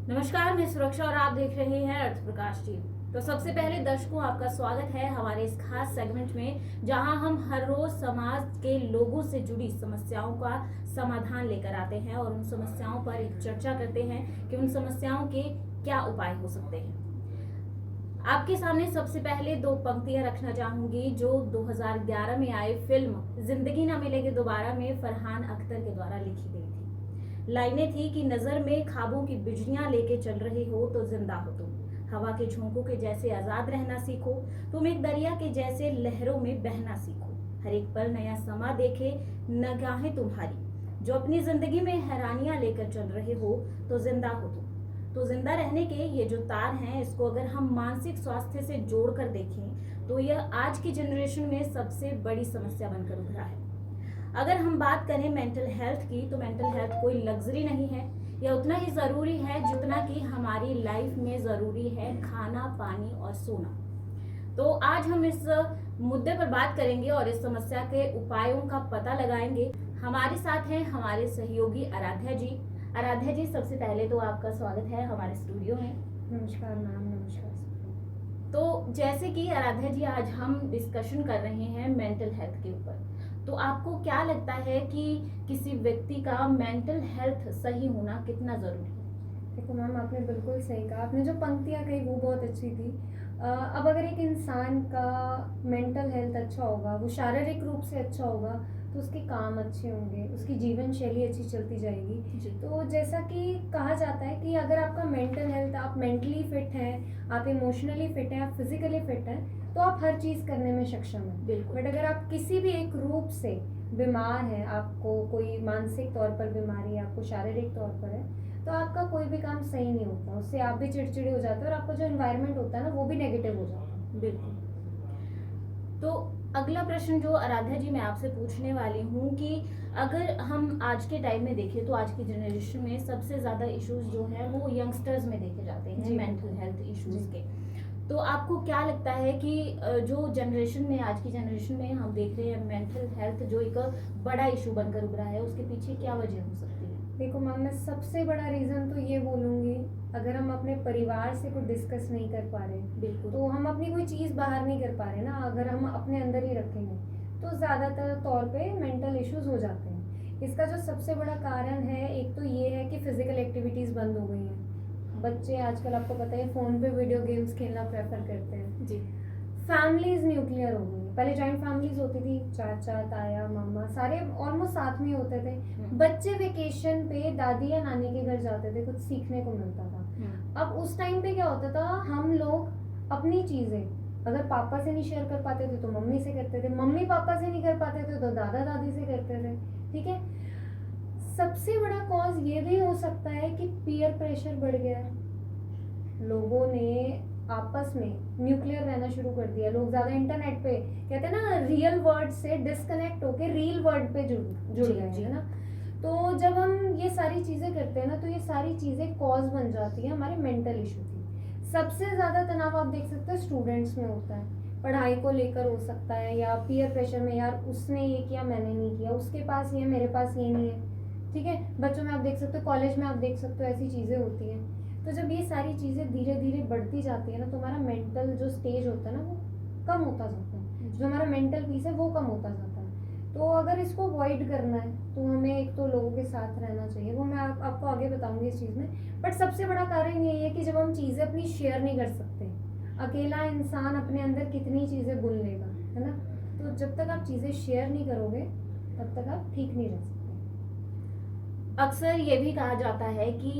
नमस्कार, मैं सुरक्षा और आप देख रहे हैं अर्थ प्रकाश टीवी। तो सबसे पहले दर्शकों, आपका स्वागत है हमारे इस खास सेगमेंट में, जहां हम हर रोज समाज के लोगों से जुड़ी समस्याओं का समाधान लेकर आते हैं और उन समस्याओं पर एक चर्चा करते हैं कि उन समस्याओं के क्या उपाय हो सकते हैं। आपके सामने सबसे पहले दो पंक्तियां रखना चाहूंगी जो 2011 में आई फिल्म जिंदगी ना मिलेगी दोबारा में फरहान अख्तर के द्वारा लिखी गई थी। लाइनें थी कि नजर में ख्वाबों की बिजलियां लेके चल रहे हो तो जिंदा हो तुम, हवा के झोंकों के जैसे आजाद रहना सीखो, तुम एक दरिया के जैसे लहरों में बहना सीखो, हर एक पल नया समा देखे निगाहें तुम्हारी, जो अपनी जिंदगी में हैरानियां लेकर चल रहे हो तो जिंदा हो तुम। तो जिंदा रहने के ये जो तार हैं, इसको अगर हम मानसिक स्वास्थ्य से जोड़कर देखें तो यह आज की जनरेशन में सबसे बड़ी समस्या बनकर उभरा है। अगर हम बात करें मेंटल हेल्थ की, तो मेंटल हेल्थ कोई लग्जरी नहीं है, यह उतना ही ज़रूरी है जितना कि हमारी लाइफ में ज़रूरी है खाना, पानी और सोना। तो आज हम इस मुद्दे पर बात करेंगे और इस समस्या के उपायों का पता लगाएंगे। हमारे साथ हैं हमारे सहयोगी आराध्या जी। आराध्या जी, सबसे पहले तो आपका स्वागत है हमारे स्टूडियो में। नमस्कार मैम। नमस्कार। तो जैसे कि आराध्या जी, आज हम डिस्कशन कर रहे हैं मेंटल हेल्थ के ऊपर। तो आपको क्या लगता है कि किसी व्यक्ति का मेंटल हेल्थ सही होना कितना जरूरी है? देखो मैम, आपने बिल्कुल सही कहा। आपने जो पंक्तियाँ कही वो बहुत अच्छी थी। अब अगर एक इंसान का मेंटल हेल्थ अच्छा होगा, वो शारीरिक रूप से अच्छा होगा, तो उसके काम अच्छे होंगे, उसकी जीवन शैली अच्छी चलती जाएगी। तो जैसा कि कहा जाता है कि अगर आपका मेंटल हेल्थ, आप मेंटली फिट हैं, आप इमोशनली फिट हैं, आप फिजिकली फिट हैं, तो आप हर चीज़ करने में सक्षम हैं। बिल्कुल। बट अगर आप किसी भी एक रूप से बीमार हैं, आपको कोई मानसिक तौर पर बीमारी है, आपको शारीरिक तौर पर है, तो आपका कोई भी काम सही नहीं होता। उससे आप भी चिड़चिड़े हो जाते हैं और आपका जो एनवायरनमेंट होता है ना, वो भी नेगेटिव हो जाता है। बिल्कुल। तो अगला प्रश्न जो आराध्या जी मैं आपसे पूछने वाली हूँ कि अगर हम आज के टाइम में देखें तो आज की जनरेशन में सबसे ज़्यादा इश्यूज जो हैं वो यंगस्टर्स में देखे जाते हैं, मेंटल हेल्थ इश्यूज के। तो आपको क्या लगता है कि जो जनरेशन में, आज की जनरेशन में हम देख रहे हैं मेंटल हेल्थ जो एक बड़ा इशू बनकर उभरा है, उसके पीछे क्या वजह हो सकती है? देखो मैम, मैं सबसे बड़ा रीज़न तो ये बोलूँगी, अगर हम अपने परिवार से कुछ डिस्कस नहीं कर पा रहे, बिल्कुल, तो हम अपनी कोई चीज़ बाहर नहीं कर पा रहे ना, अगर हम अपने अंदर ही रखेंगे तो ज़्यादातर तौर पे मेंटल इश्यूज हो जाते हैं। इसका जो सबसे बड़ा कारण है, एक तो ये है कि फिजिकल एक्टिविटीज़ बंद हो गई हैं। बच्चे आजकल, आपको पता है, फ़ोन पे वीडियो गेम्स खेलना प्रेफर करते हैं। जी। फैमिलीज न्यूक्लियर हो गई। पहले जॉइंट फैमिलीज होती थी, चाचा ताया मामा सारे ऑलमोस्ट साथ में ही होते थे। बच्चे वेकेशन पे दादी या नानी के घर जाते थे, कुछ सीखने को मिलता था। अब उस टाइम पे क्या होता था, हम लोग अपनी चीज़ें अगर पापा से नहीं शेयर कर पाते थे तो मम्मी से करते थे, मम्मी पापा से नहीं कर पाते थे तो दादा दादी से करते थे। ठीक है। सबसे बड़ा कॉज ये भी हो सकता है कि पीयर प्रेशर बढ़ गया है। लोगों ने आपस में न्यूक्लियर रहना शुरू कर दिया। लोग ज्यादा इंटरनेट पे, कहते हैं ना, रियल वर्ल्ड से डिस्कनेक्ट होके रील वर्ल्ड पे जुड़ गए हैं ना। तो जब हम ये सारी चीजें करते हैं ना, तो ये सारी चीजें कॉज बन जाती है हमारे मेंटल इशू की। सबसे ज्यादा तनाव आप देख सकते हैं स्टूडेंट्स में होता है, पढ़ाई को लेकर हो सकता है, या पीयर प्रेशर में, यार उसने ये किया मैंने नहीं किया, उसके पास ये मेरे पास ये नहीं है। ठीक है। बच्चों में आप देख सकते हो, कॉलेज में आप देख सकते हो, ऐसी चीजें होती हैं। तो जब ये सारी चीज़ें धीरे धीरे बढ़ती जाती है ना, तो हमारा मेंटल जो स्टेज होता है ना, वो कम होता जाता है। जो हमारा मेंटल पीस है वो कम होता जाता है। तो अगर इसको अवॉइड करना है तो हमें एक तो लोगों के साथ रहना चाहिए, वो मैं आपको आगे बताऊंगी इस चीज़ में। बट सबसे बड़ा कारण यही है कि जब हम चीज़ें अपनी शेयर नहीं कर सकते, अकेला इंसान अपने अंदर कितनी चीज़ें बुन लेगा, है ना। तो जब तक आप चीज़ें शेयर नहीं करोगे तब तक आप ठीक नहीं रह सकते। अक्सर ये भी कहा जाता है कि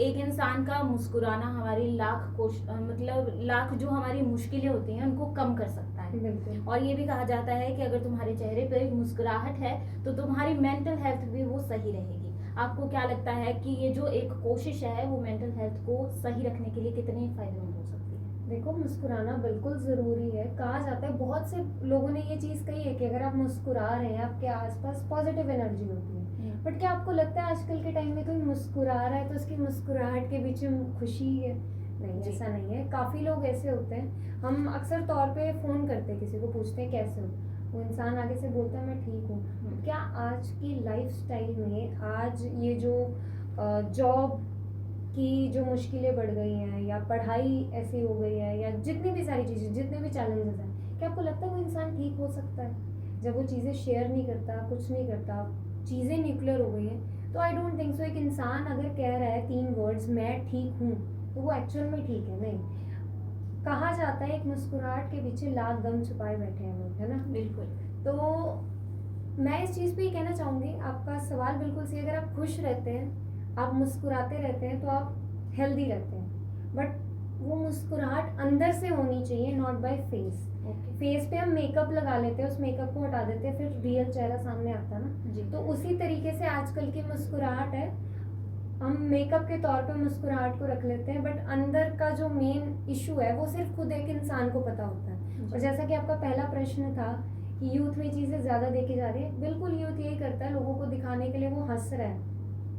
एक इंसान का मुस्कुराना हमारी लाख जो हमारी मुश्किलें होती हैं उनको कम कर सकता है। बिल्कुल। और ये भी कहा जाता है कि अगर तुम्हारे चेहरे पर एक मुस्कुराहट है तो तुम्हारी मेंटल हेल्थ भी वो सही रहेगी। आपको क्या लगता है कि ये जो एक कोशिश है वो मेंटल हेल्थ को सही रखने के लिए कितने फायदेमंद हो सकती है? देखो, मुस्कुराना बिल्कुल ज़रूरी है। कहा जाता है, बहुत से लोगों ने ये चीज़ कही है कि अगर आप मुस्कुरा रहे हैं, आपके आसपास पॉजिटिव एनर्जी होती है। बट क्या आपको लगता है आजकल के टाइम में कोई मुस्कुरा रहा है तो उसकी मुस्कुराहट के पीछे खुशी है? नहीं, ऐसा नहीं है। काफ़ी लोग ऐसे होते हैं, हम अक्सर तौर पे फ़ोन करते हैं, किसी को पूछते हैं कैसे हो, वो इंसान आगे से बोलता है मैं ठीक हूँ। क्या आज की लाइफ स्टाइल में, आज ये जो जॉब कि जो मुश्किलें बढ़ गई हैं या पढ़ाई ऐसी हो गई है या जितनी भी सारी चीज़ें, जितने भी चैलेंजेस हैं, क्या आपको लगता है वो इंसान ठीक हो सकता है जब वो चीज़ें शेयर नहीं करता, कुछ नहीं करता, चीज़ें न्यूक्लियर हो गई हैं? तो आई डोंट थिंक सो। एक इंसान अगर कह रहा है 3 वर्ड्स मैं ठीक हूँ, तो वो एक्चुअल में ठीक है नहीं। कहा जाता है एक मुस्कुराहट के पीछे लाख गम छुपाए बैठे हैं लोग, है ना? बिल्कुल। तो मैं इस चीज़ पे ये कहना चाहूँगी, आपका सवाल बिल्कुल सही है। अगर आप खुश रहते हैं, आप मुस्कुराते रहते हैं, तो आप हेल्दी रहते हैं। बट वो मुस्कुराहट अंदर से होनी चाहिए, not by face. Okay. Face पे हम मेकअप लगा लेते हैं, उस मेकअप को हटा देते हैं, फिर रियल चेहरा सामने आता है ना। जी। तो उसी तरीके से आजकल की मुस्कुराहट है, हम मेकअप के तौर पे मुस्कुराहट को रख लेते हैं, बट अंदर का जो मेन इशू है वो सिर्फ खुद एक इंसान को पता होता है। और जैसा कि आपका पहला प्रश्न था कि यूथ में चीज़ें ज़्यादा देखी जा रही है, बिल्कुल यूथ यही करता है, लोगों को दिखाने के लिए वो हंस रहा है,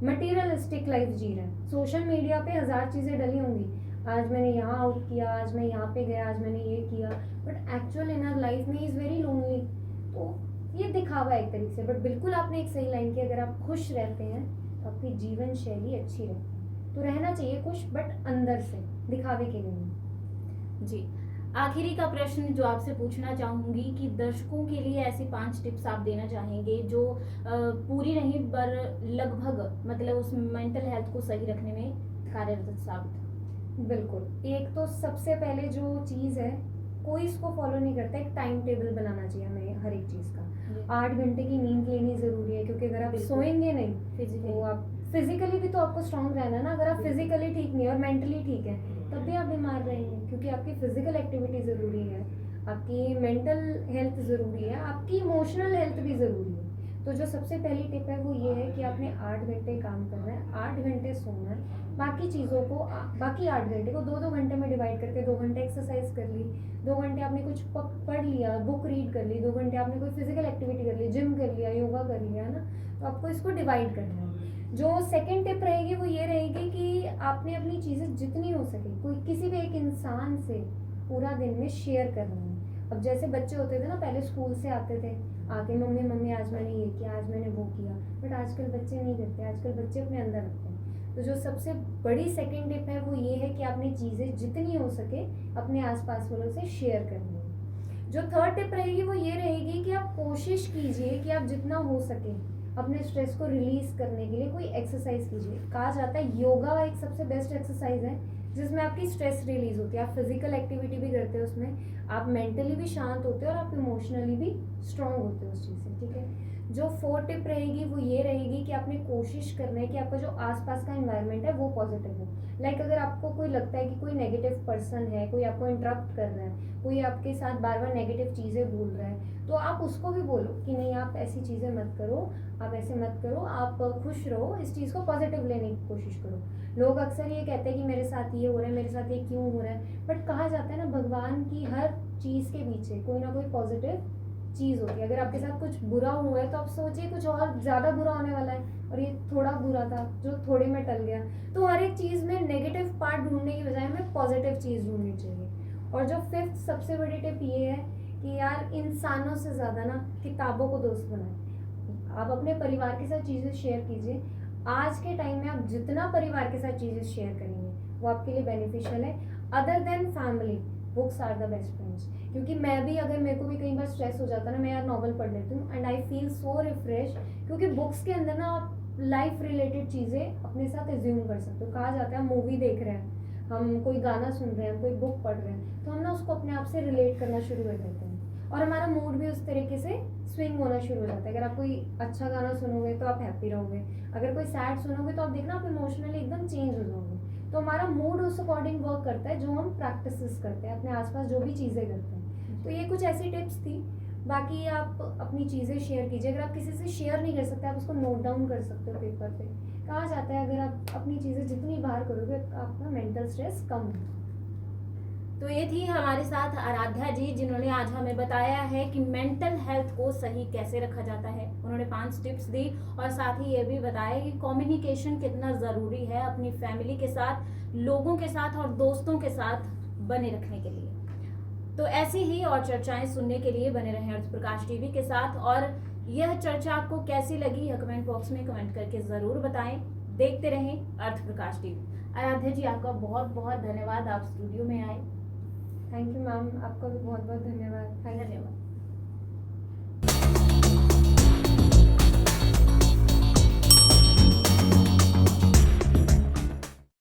मटीरियलिस्टिक लाइफ जी रहा है। सोशल मीडिया पे 1000 चीज़ें डली होंगी, आज मैंने यहाँ आउट किया, आज मैं यहाँ पे गया, आज मैंने ये किया, बट एक्चुअल इनर लाइफ में इज़ वेरी लोनली। तो ये दिखावा है एक तरीके से। बट बिल्कुल आपने एक सही लाइन की, अगर आप खुश रहते हैं तो आपकी जीवन शैली अच्छी रहती है। तो रहना चाहिए खुश, बट अंदर से, दिखावे के लिए नहीं। जी। आखिरी का प्रश्न जो आपसे पूछना चाहूंगी कि दर्शकों के लिए ऐसी 5 टिप्स आप देना चाहेंगे जो पूरी नहीं पर लगभग मतलब उस मेंटल हेल्थ को सही रखने में कार्यरत साबित। बिल्कुल। एक तो सबसे पहले जो चीज़ है, कोई इसको फॉलो नहीं करता, एक टाइम टेबल बनाना चाहिए हमें हर एक चीज़ का। 8 घंटे की नींद लेनी ज़रूरी है, क्योंकि अगर आप बिल्कुल। सोएंगे नहीं फिजिकली तो आप फिजिकली भी तो आपको स्ट्रांग रहना है ना। अगर आप फिजिकली ठीक नहीं और मेंटली ठीक है, तब भी आप बीमार रहेंगे, क्योंकि आपकी फिजिकल एक्टिविटी ज़रूरी है, आपकी मेंटल हेल्थ ज़रूरी है, आपकी इमोशनल हेल्थ भी ज़रूरी है। तो जो सबसे पहली टिप है वो ये है कि आपने 8 घंटे काम करना है, 8 घंटे सोना है, बाकी चीज़ों को बाकी 8 घंटे को 2-2 घंटे में डिवाइड करके 2 घंटे एक्सरसाइज कर ली, 2 घंटे आपने कुछ पढ़ लिया, बुक रीड कर ली, 2 घंटे आपने कोई फिजिकल एक्टिविटी कर ली, जिम कर लिया, योगा कर लिया, है ना। तो आपको इसको डिवाइड करना है। जो सेकंड टिप रहेगी वो ये रहेगी कि आपने अपनी चीज़ें जितनी हो सके कोई किसी भी एक इंसान से पूरा दिन में शेयर करना है। अब जैसे बच्चे होते थे ना, पहले स्कूल से आते थे, आके मम्मी मम्मी आज मैंने ये किया, आज मैंने वो किया, बट आजकल बच्चे नहीं करते, आजकल बच्चे अपने अंदर रखते हैं। तो जो सबसे बड़ी सेकंड टिप है वो ये है कि आपने चीज़ें जितनी हो सके अपने आसपास वालों से शेयर करनी है। जो थर्ड टिप रहेगी वो ये रहेगी कि आप कोशिश कीजिए कि आप जितना हो सके अपने स्ट्रेस को रिलीज करने के लिए कोई एक्सरसाइज कीजिए। कहा जाता है योगा एक सबसे बेस्ट एक्सरसाइज है जिसमें आपकी स्ट्रेस रिलीज होती है, आप फिजिकल एक्टिविटी भी करते हो उसमें, आप मेंटली भी शांत होते हो और आप इमोशनली भी स्ट्रांग होते हो उस चीज़ से, ठीक है। जो फोर्थ टिप रहेगी वो ये रहेगी कि आपने कोशिश करना है कि आपका जो आसपास का एनवायरनमेंट है वो पॉजिटिव हो। लाइक अगर आपको कोई लगता है कि कोई नेगेटिव पर्सन है, कोई आपको इंटरप्ट कर रहा है, कोई आपके साथ बार बार नेगेटिव चीज़ें बोल रहा है, तो आप उसको भी बोलो कि नहीं आप ऐसी चीज़ें मत करो, आप ऐसे मत करो, आप खुश रहो, इस चीज़ को पॉजिटिव लेने की कोशिश करो। लोग अक्सर ये कहते हैं कि मेरे साथ ये हो रहा है, मेरे साथ ये क्यों हो रहा है, बट कहा जाता है ना भगवान की हर चीज़ के पीछे कोई ना कोई पॉजिटिव चीज़ होती है। अगर आपके साथ कुछ बुरा हुआ है तो आप सोचिए कुछ और ज़्यादा बुरा होने वाला है, और ये थोड़ा बुरा था जो थोड़े में टल गया। तो हर एक चीज़ में नेगेटिव पार्ट ढूंढने की बजाय हमें पॉजिटिव चीज़ ढूंढनी चाहिए। और जो फिफ्थ सबसे बड़ी टिप ये है कि यार इंसानों से ज़्यादा ना किताबों को दोस्त बनाएं। आप अपने परिवार के साथ चीज़ें शेयर कीजिए। आज के टाइम में आप जितना परिवार के साथ चीज़ें शेयर करेंगे वो आपके लिए बेनिफिशियल है। Other than family, books are the best friends. क्योंकि मैं भी, अगर मेरे को भी कई बार स्ट्रेस हो जाता है ना, मैं यार नॉवल पढ़ लेती हूँ and I feel so refresh, क्योंकि बुक्स के अंदर ना आप लाइफ रिलेटेड चीज़ें अपने साथ एज्यूम कर सकते हो। कहा जाता है हम मूवी देख रहे हैं, हम कोई गाना सुन रहे हैं, कोई बुक पढ़ रहे हैं, तो हम ना उसको अपने आप से रिलेट करना शुरू कर देते हैं और हमारा मूड भी उस तरीके से स्विंग होना शुरू हो जाता है। अगर आप कोई अच्छा गाना सुनोगे तो आप हैप्पी रहोगे, अगर कोई सैड सुनोगे तो आप देखना आप इमोशनली एकदम चेंज हो जाओगे। तो हमारा मूड उस अकॉर्डिंग वर्क करता है जो हम प्रैक्टिसेस करते हैं, अपने आसपास जो भी चीज़ें करते हैं। तो ये कुछ ऐसी टिप्स थी। बाकी आप अपनी चीज़ें शेयर कीजिए। अगर आप किसी से शेयर नहीं कर सकते आप उसको नोट डाउन कर सकते हो पेपर पे। कहा जाता है अगर आप अपनी चीज़ें जितनी बाहर करोगे आपका मेंटल स्ट्रेस कम होगा। तो ये थी हमारे साथ आराध्या जी, जिन्होंने आज हमें बताया है कि मेंटल हेल्थ को सही कैसे रखा जाता है। उन्होंने 5 टिप्स दी और साथ ही ये भी बताया कि कम्युनिकेशन कितना ज़रूरी है अपनी फैमिली के साथ, लोगों के साथ और दोस्तों के साथ बने रखने के लिए। तो ऐसी ही और चर्चाएं सुनने के लिए बने रहें अर्थ प्रकाश टीवी के साथ। और यह चर्चा आपको कैसी लगी कमेंट बॉक्स में कमेंट करके ज़रूर बताएं। देखते रहें अर्थ प्रकाश टीवी। आराध्या जी, आपका बहुत बहुत धन्यवाद, आप स्टूडियो में आए। थैंक यू मैम, आपका भी बहुत बहुत धन्यवाद। Thank you. धन्यवाद।